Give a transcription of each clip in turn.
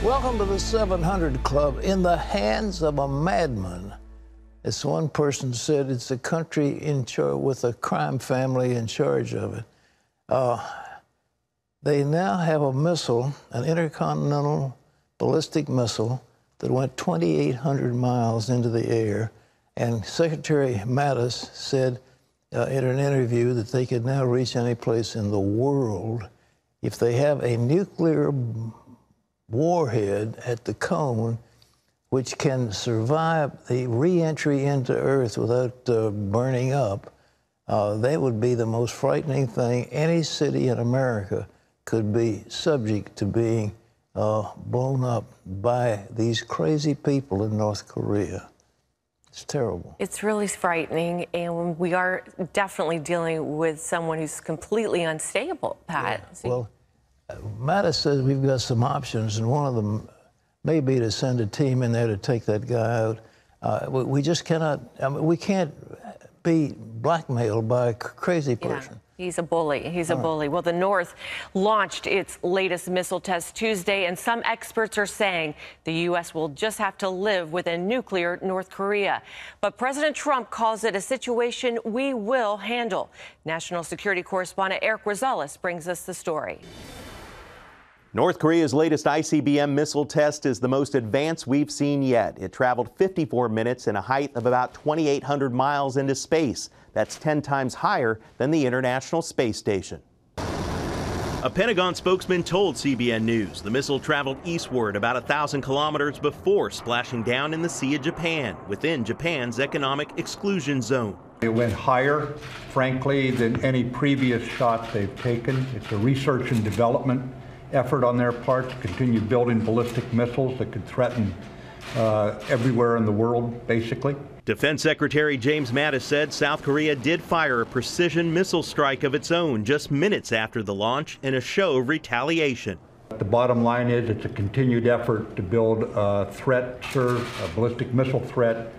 Welcome to the 700 Club. In the hands of a madman. As one person said, it's a country in charge with a crime family in charge of it. They now have a missile, an intercontinental ballistic missile, that went 2,800 miles into the air. And Secretary Mattis said in an interview that they could now reach any place in the world. If they have a nuclear warhead at the cone, which can survive the re-entry into Earth without burning up, that would be the most frightening thing. Any city in America could be subject to being blown up by these crazy people in North Korea. It's terrible. It's really frightening, and we are definitely dealing with someone who's completely unstable, Pat. Yeah. Well, Mattis says we've got some options, and one of them may be to send a team in there to take that guy out. We just cannot, I mean, we can't be blackmailed by a crazy person. Yeah, he's a bully. He's a bully. Well, the North launched its latest missile test Tuesday, and some experts are saying the U.S. will just have to live with a nuclear North Korea. But President Trump calls it a situation we will handle. National security correspondent Eric Rosales brings us the story. North Korea's latest ICBM missile test is the most advanced we've seen yet. It traveled 54 minutes in a height of about 2,800 miles into space. That's 10 times higher than the International Space Station. A Pentagon spokesman told CBN News the missile traveled eastward about 1,000 kilometers before splashing down in the Sea of Japan, within Japan's economic exclusion zone. It went higher, frankly, than any previous shot they've taken. It's a research and development effort on their part to continue building ballistic missiles that could threaten everywhere in the world, basically. Defense Secretary James Mattis said South Korea did fire a precision missile strike of its own just minutes after the launch in a show of retaliation. The bottom line is it's a continued effort to build a threat, a ballistic missile threat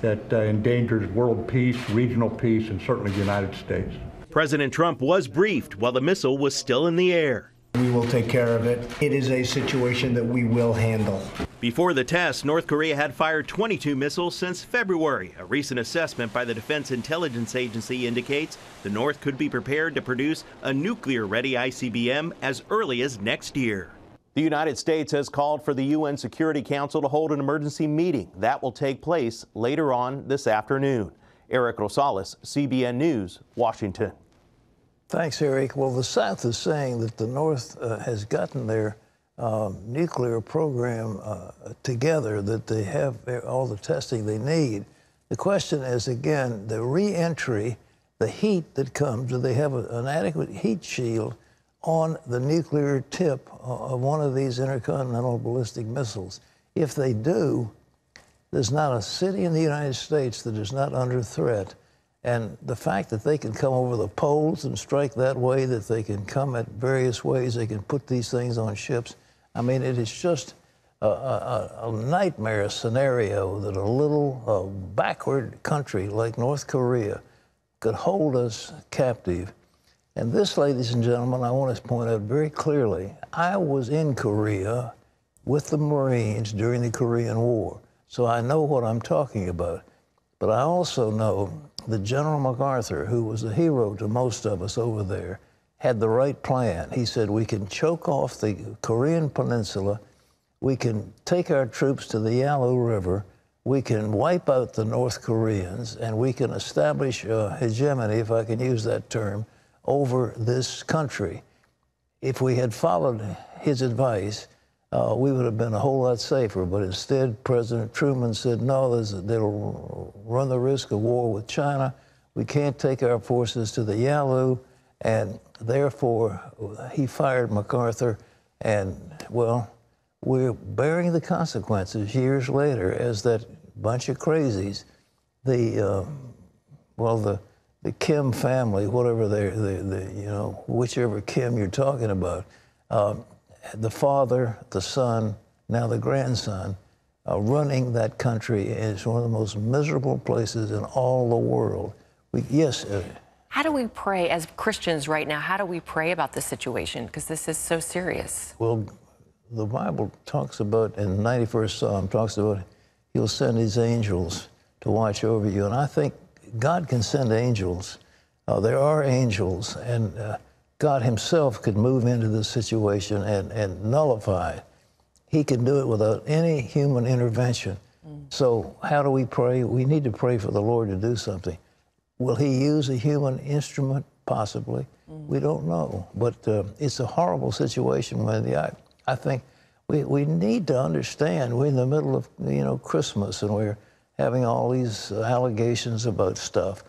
that endangers world peace, regional peace, and certainly the United States. President Trump was briefed while the missile was still in the air. We will take care of it. It is a situation that we will handle. Before the test, North Korea had fired 22 missiles since February. A recent assessment by the Defense Intelligence Agency indicates the North could be prepared to produce a nuclear-ready ICBM as early as next year. The United States has called for the UN Security Council to hold an emergency meeting. That will take place later on this afternoon. Eric Rosales, CBN News, Washington. Thanks, Eric. Well, the South is saying that the North has gotten their nuclear program together, that they have all the testing they need. The question is, again, the re-entry, the heat that comes, do they have an adequate heat shield on the nuclear tip of one of these intercontinental ballistic missiles? If they do, there's not a city in the United States that is not under threat. And the fact that they can come over the poles and strike that way, that they can come at various ways, they can put these things on ships. I mean, it is just a nightmare scenario that a little backward country like North Korea could hold us captive. And this, ladies and gentlemen, I want to point out very clearly, I was in Korea with the Marines during the Korean War, so I know what I'm talking about. But I also know that General MacArthur, who was a hero to most of us over there, had the right plan. He said, we can choke off the Korean Peninsula, we can take our troops to the Yalu River, we can wipe out the North Koreans, and we can establish hegemony, if I can use that term, over this country. If we had followed his advice, we would have been a whole lot safer. But instead, President Truman said, no, they'll run the risk of war with China. We can't take our forces to the Yalu. And therefore, he fired MacArthur. And, well, we're bearing the consequences years later as that bunch of crazies, the Kim family, whatever whichever Kim you're talking about, the father, the son, now the grandson, running that country. It's one of the most miserable places in all the world. How do we pray as Christians right now? How do we pray about this situation? Because this is so serious. Well, the Bible talks about, in the 91st Psalm, talks about he'll send his angels to watch over you. And I think God can send angels. There are angels, and God himself could move into this situation and nullify it. He can do it without any human intervention. So how do we pray? We need to pray for the Lord to do something. Will he use a human instrument? Possibly. We don't know. But it's a horrible situation, Wendy. I think we need to understand we're in the middle of, Christmas, and we're having all these allegations about stuff.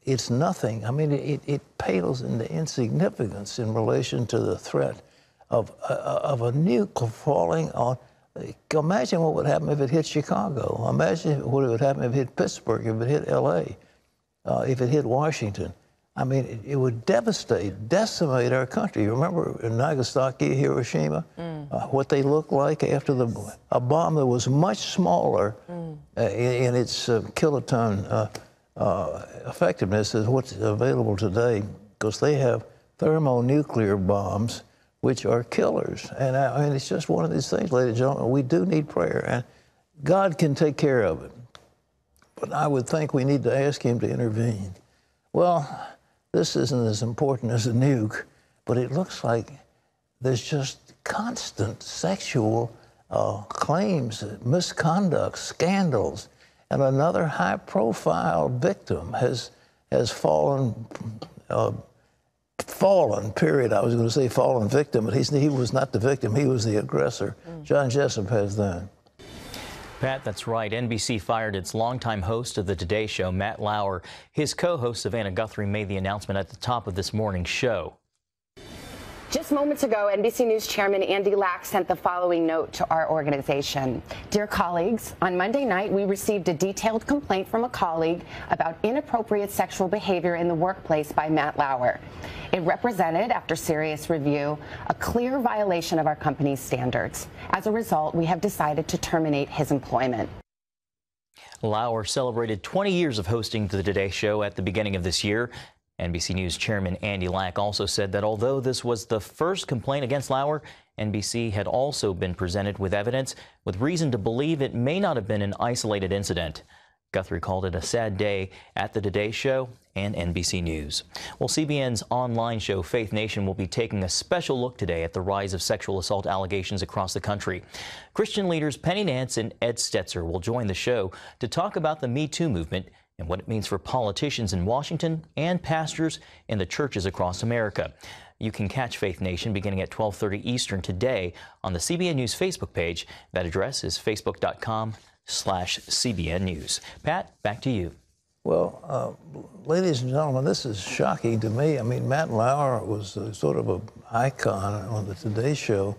It's nothing. I mean, it pales into insignificance in relation to the threat of a nuke falling on. Imagine what would happen if it hit Chicago. Imagine what would happen if it hit Pittsburgh, if it hit L.A., if it hit Washington. I mean, it would decimate our country. You remember in Nagasaki, Hiroshima, what they looked like after a bomb that was much smaller in its kiloton effectiveness is what's available today, because they have thermonuclear bombs, which are killers. And I mean, it's just one of these things, ladies and gentlemen. We do need prayer, and God can take care of it. But I would think we need to ask him to intervene. Well, this isn't as important as a nuke, but it looks like there's just constant sexual claims, misconduct, scandals, and another high-profile victim has fallen. Period. I was going to say fallen victim, but he was not the victim. He was the aggressor. John Jessup has that. Pat, that's right. NBC fired its longtime host of the Today Show, Matt Lauer. His co-host, Savannah Guthrie, made the announcement at the top of this morning's show. Just moments ago, NBC News Chairman Andy Lack sent the following note to our organization. Dear colleagues, on Monday night, we received a detailed complaint from a colleague about inappropriate sexual behavior in the workplace by Matt Lauer. It represented, after serious review, a clear violation of our company's standards. As a result, we have decided to terminate his employment. Lauer celebrated 20 years of hosting the Today Show at the beginning of this year. NBC News Chairman Andy Lack also said that although this was the first complaint against Lauer, NBC had also been presented with evidence with reason to believe it may not have been an isolated incident. Guthrie called it a sad day at the Today Show and NBC News. Well, CBN's online show Faith Nation will be taking a special look today at the rise of sexual assault allegations across the country. Christian leaders Penny Nance and Ed Stetzer will join the show to talk about the Me Too movement and what it means for politicians in Washington and pastors in the churches across America. You can catch Faith Nation beginning at 12:30 Eastern today on the CBN News Facebook page. That address is facebook.com/CBN News. Pat, back to you. Well, ladies and gentlemen, this is shocking to me. I mean, Matt Lauer was sort of an icon on the Today Show.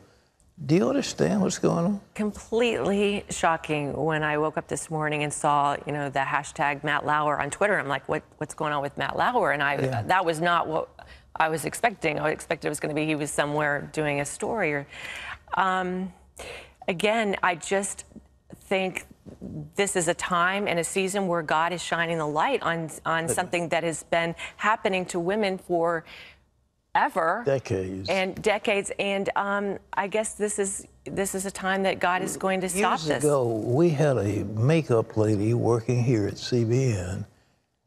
Do you understand what's going on? Completely shocking. When I woke up this morning and saw, the hashtag Matt Lauer on Twitter, I'm like, what's going on with Matt Lauer? And that was not what I was expecting. I expected it was going to be he was somewhere doing a story. Again, I just think this is a time and a season where God is shining the light on something that has been happening to women for decades, and I guess this is a time that God is going to stop this. Years ago, we had a makeup lady working here at CBN,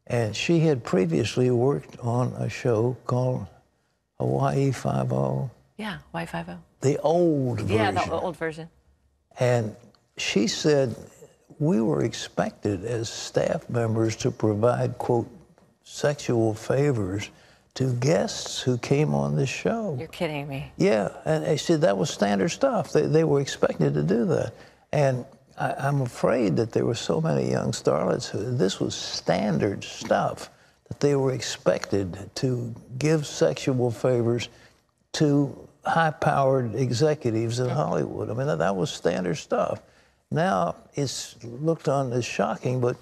and she had previously worked on a show called Hawaii Five-0. Yeah, Hawaii Five-0. The old version. Yeah, the old version. And she said we were expected as staff members to provide, quote, sexual favors to guests who came on this show. You're kidding me. Yeah, and they said that was standard stuff. They were expected to do that. And I'm afraid that there were so many young starlets this was standard stuff, that they were expected to give sexual favors to high-powered executives in Hollywood. I mean, that was standard stuff. Now it's looked on as shocking, but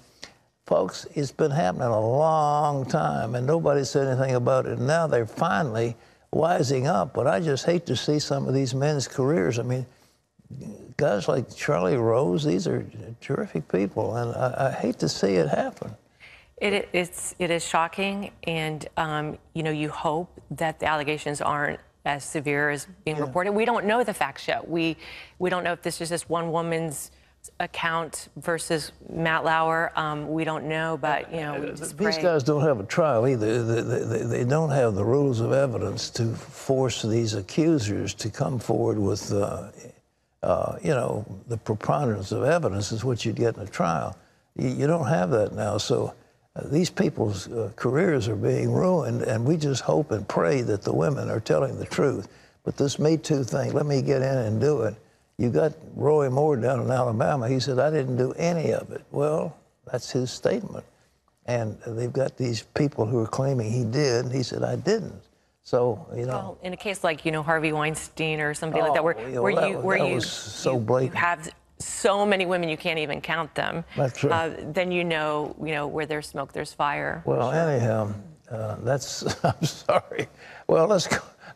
folks, it's been happening a long time, and nobody said anything about it. And now they're finally wising up. But I just hate to see some of these men's careers. I mean, guys like Charlie Rose, these are terrific people, and I hate to see it happen. It is shocking, and you hope that the allegations aren't as severe as being reported. We don't know the facts yet. We don't know if this is just one woman's account versus Matt Lauer. We don't know, but we just pray. These guys don't have a trial either. They don't have the rules of evidence to force these accusers to come forward with, the preponderance of evidence is what you'd get in a trial. You don't have that now, so these people's careers are being ruined, and we just hope and pray that the women are telling the truth. But this Me Too thing, let me get in and do it. You got Roy Moore down in Alabama. He said, I didn't do any of it. Well, that's his statement. And they've got these people who are claiming he did. He said, I didn't. So, Well, in a case like, Harvey Weinstein or somebody like that, where you have so many women you can't even count them. That's right. Then where there's smoke, there's fire. Well, anyhow, I'm sorry. Well, let's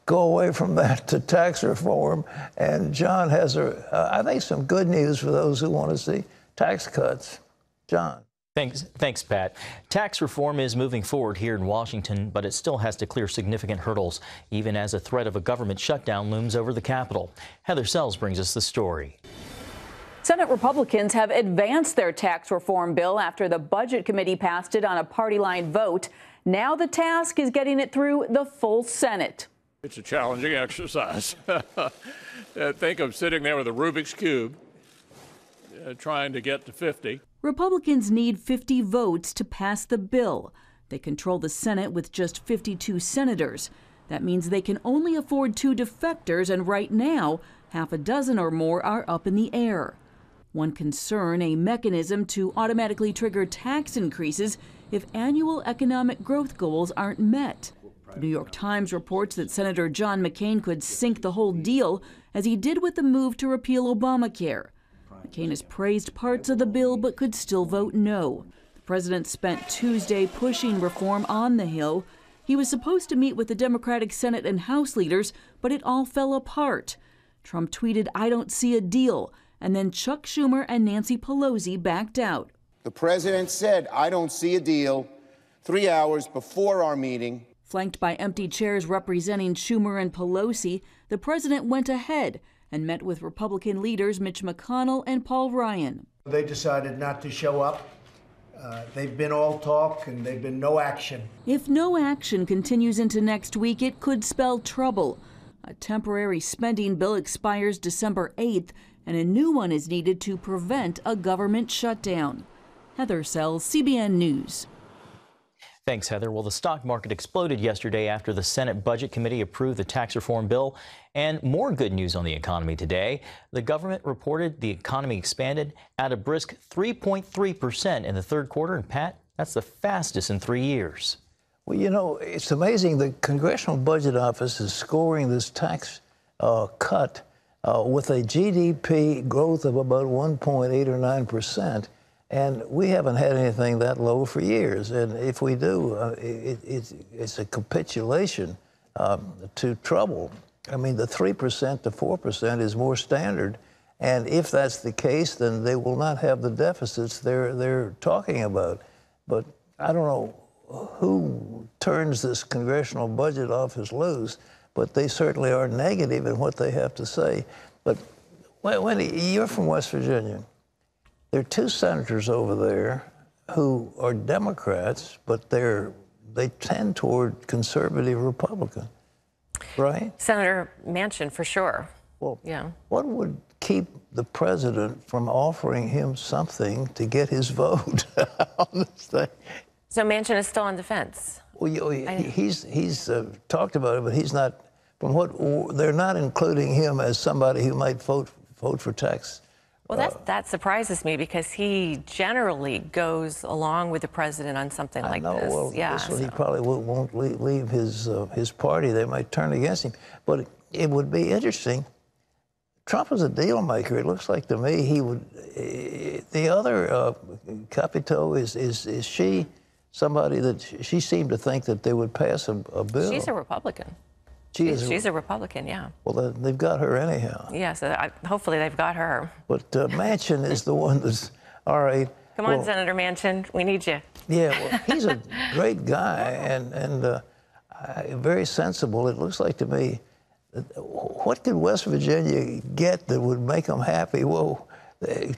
go away from that to tax reform. And John has, I think, some good news for those who want to see tax cuts. John. Thanks, Pat. Tax reform is moving forward here in Washington, but it still has to clear significant hurdles, even as a threat of a government shutdown looms over the Capitol. Heather Sells brings us the story. Senate Republicans have advanced their tax reform bill after the Budget Committee passed it on a party-line vote. Now the task is getting it through the full Senate. It's a challenging exercise. Think of sitting there with a Rubik's Cube, trying to get to 50. Republicans need 50 votes to pass the bill. They control the Senate with just 52 senators. That means they can only afford 2 defectors, and right now, half a dozen or more are up in the air. One concern, a mechanism to automatically trigger tax increases if annual economic growth goals aren't met. The New York Times reports that Senator John McCain could sink the whole deal, as he did with the move to repeal Obamacare. McCain has praised parts of the bill but could still vote no. The president spent Tuesday pushing reform on the Hill. He was supposed to meet with the Democratic Senate and House leaders, but it all fell apart. Trump tweeted, "I don't see a deal," and then Chuck Schumer and Nancy Pelosi backed out. The president said, "I don't see a deal," 3 hours before our meeting. Flanked by empty chairs representing Schumer and Pelosi, the president went ahead and met with Republican leaders Mitch McConnell and Paul Ryan. They decided not to show up. They've been all talk and they've been no action. If no action continues into next week, it could spell trouble. A temporary spending bill expires December 8th, and a new one is needed to prevent a government shutdown. Heather Sells, CBN News. Thanks, Heather. Well, the stock market exploded yesterday after the Senate Budget Committee approved the tax reform bill. And more good news on the economy today. The government reported the economy expanded at a brisk 3.3% in the third quarter. And Pat, that's the fastest in 3 years. Well, it's amazing. The Congressional Budget Office is scoring this tax cut with a GDP growth of about 1.8 or 9%. And we haven't had anything that low for years. And if we do, it's a capitulation to trouble. I mean, the 3% to 4% is more standard. And if that's the case, then they will not have the deficits they're talking about. But I don't know who turns this Congressional Budget Office loose, but they certainly are negative in what they have to say. But Wendy, you're from West Virginia. There are 2 senators over there who are Democrats, but they tend toward conservative Republican, right? Senator Manchin, for sure. Well, yeah. What would keep the president from offering him something to get his vote on this thing? So Manchin is still on the fence. Well, he's talked about it, but he's not. From what they're not including him as somebody who might vote for tax. Well, that surprises me because he generally goes along with the president on something like this. Well, yeah, this one he probably won't leave his party. They might turn against him. But it would be interesting. Trump is a deal maker. It looks like to me he would. The other Capito is she somebody that she seemed to think that they would pass a bill? She's a Republican. She's a Republican, yeah. Well, they've got her anyhow. Yeah, so hopefully they've got her. But Manchin is the one that's, all right. Come on, Senator Manchin, we need you. Yeah, well, he's a great guy and very sensible. It looks like to me what could West Virginia get that would make them happy? Well,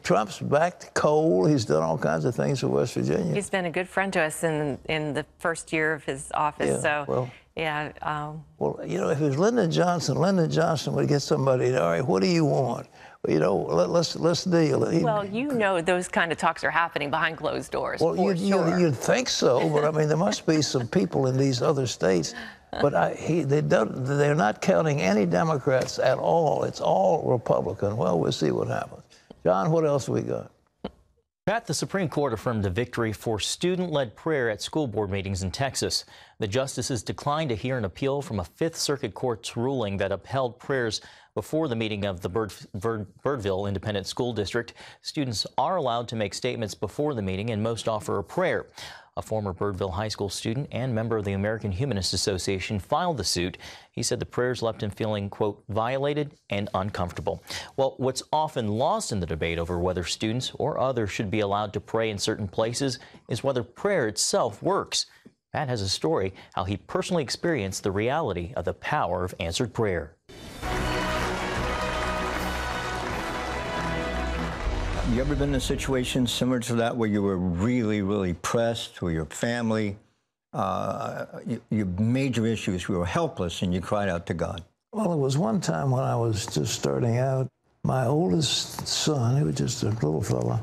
Trump's backed coal. He's done all kinds of things for West Virginia. He's been a good friend to us in the first year of his office. Yeah, so, well, yeah. Well, you know, if it was Lyndon Johnson would get somebody. All right, what do you want? Well, you know, let's deal. Well, you know, those kind of talks are happening behind closed doors. Well, for sure. you'd think so, but I mean, there must be some people in these other states. But they're not counting any Democrats at all. It's all Republican. Well, we'll see what happens. John, what else we got? Pat, the Supreme Court affirmed a victory for student-led prayer at school board meetings in Texas. The justices declined to hear an appeal from a Fifth Circuit Court's ruling that upheld prayers before the meeting of the Birdville Independent School District. Students are allowed to make statements before the meeting, and most offer a prayer. A former Birdville High School student and member of the American Humanist Association filed the suit. He said the prayers left him feeling, quote, violated and uncomfortable. Well, what's often lost in the debate over whether students or others should be allowed to pray in certain places is whether prayer itself works. Pat has a story how he personally experienced the reality of the power of answered prayer. You ever been in a situation similar to that where you were really, really pressed with your family, your major issues, you were helpless and you cried out to God? Well, it was one time when I was just starting out. My oldest son, who was just a little fella,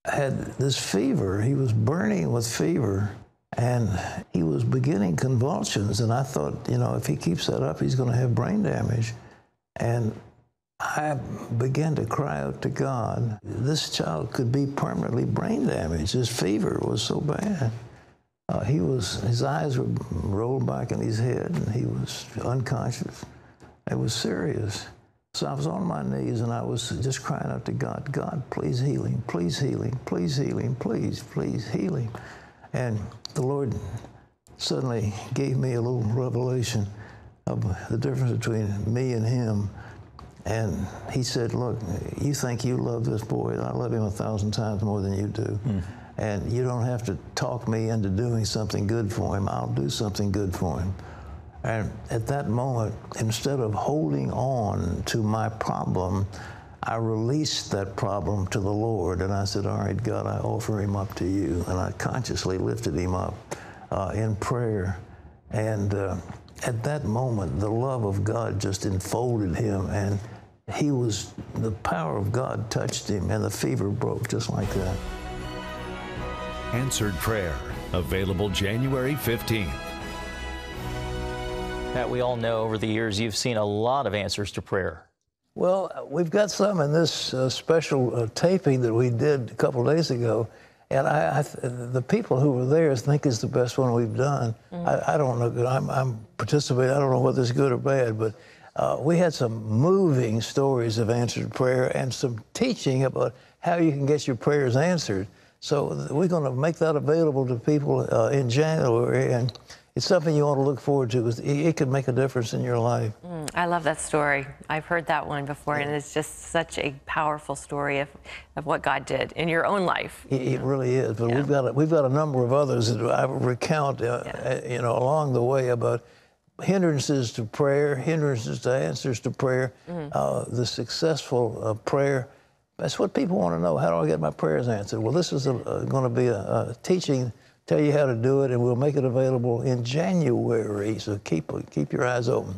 had this fever. He was burning with fever, and he was beginning convulsions. And I thought, you know, if he keeps that up, he's going to have brain damage. And I began to cry out to God. This child could be permanently brain damaged. His fever was so bad. His eyes were rolled back in his head, and he was unconscious. It was serious. So I was on my knees, and I was just crying out to God, God, please heal him, please heal him, please heal him, please heal him. And the Lord suddenly gave me a little revelation of the difference between me and him. And he said, look, you think you love this boy. I love him 1,000 times more than you do. And you don't have to talk me into doing something good for him. I'll do something good for him. And at that moment, instead of holding on to my problem, I released that problem to the Lord. And I said, all right, God, I offer him up to you. And I consciously lifted him up in prayer. And at that moment, the love of God just enfolded him, and the power of God touched him, and the fever broke just like that. Answered Prayer, available January 15th. Pat, we all know over the years you've seen a lot of answers to prayer. Well, we've got some in this special taping that we did a couple days ago. And the people who were there think it's the best one we've done. I don't know. I'm participating. I don't know whether it's good or bad, but we had some moving stories of answered prayer and some teaching about how you can get your prayers answered. So we're going to make that available to people in January, and it's something you want to look forward to because it could make a difference in your life. I love that story. I've heard that one before, and it's just such a powerful story of what God did in your own life. It really is. But we've got a number of others that I recount, you know, along the way about hindrances to prayer, hindrances to answers to prayer, the successful prayer. That's what people want to know. How do I get my prayers answered? Well, this is going to be a teaching. Tell you how to do it, and we'll make it available in January. So keep your eyes open.